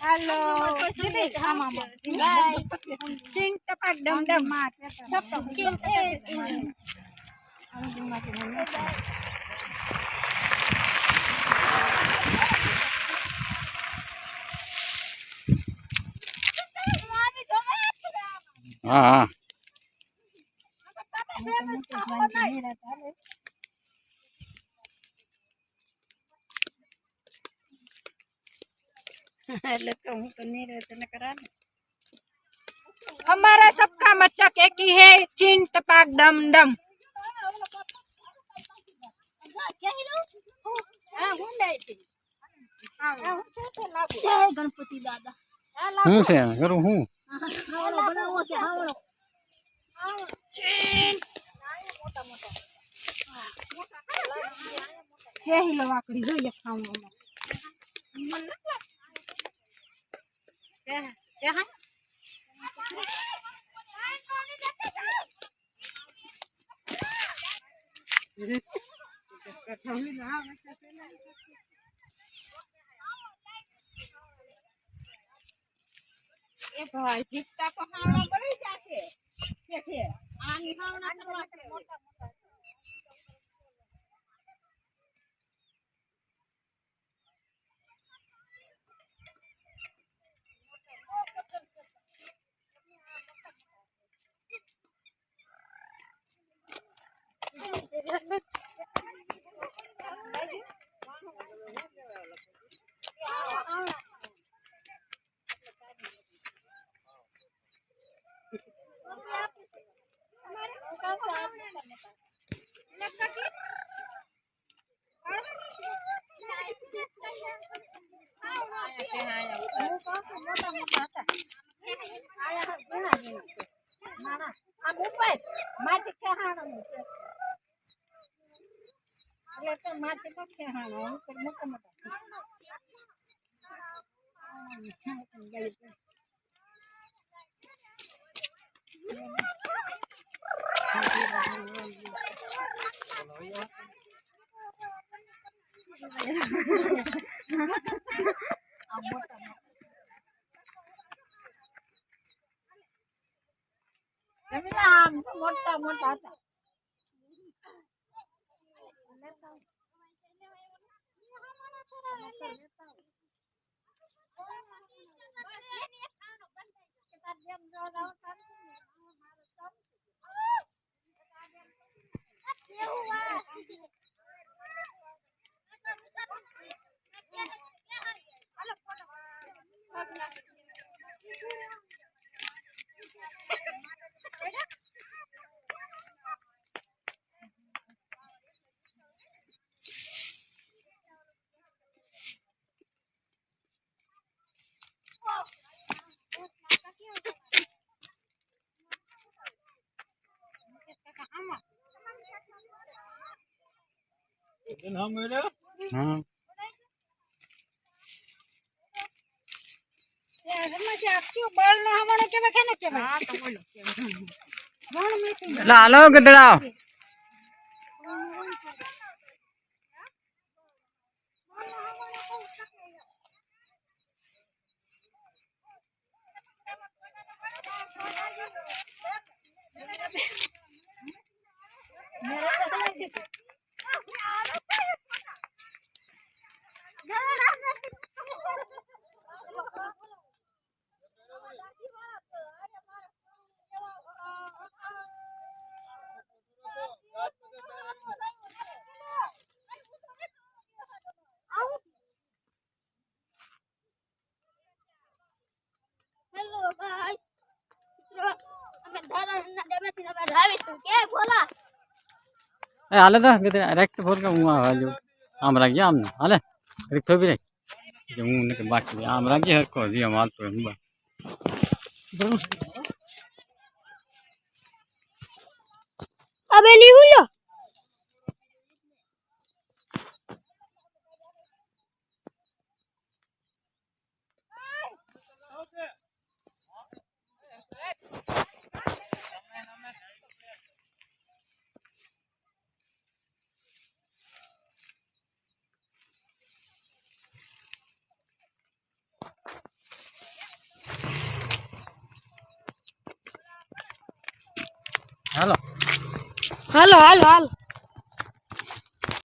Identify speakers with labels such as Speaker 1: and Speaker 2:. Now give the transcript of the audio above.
Speaker 1: હાલો ચીંગ ટપાક ડમ ડમ
Speaker 2: हाँ
Speaker 1: हमारा सबका मचक एक ही है चीन टपाक डम डम गणपति दादा
Speaker 2: हूँ से करूँ हूँ
Speaker 1: यही लो आकड़ी जो ये खाऊंगा क्या है ये भाई जीता को हावड़ा बड़ी जाके देखिए आनी हावड़ा करवा के मोटा मोटा मोटा मोटा
Speaker 2: हाँ लालो गदड़ा हाले तो रेक्ट फोर का हुआ जो आम रख गया हमने हाले रिक तो भी रख जो मुंह ने बाकी आम रख गया को जी माल तो हुआ
Speaker 1: अबे नहीं हुआ
Speaker 2: હાલો
Speaker 3: હાલો હાલો હાલો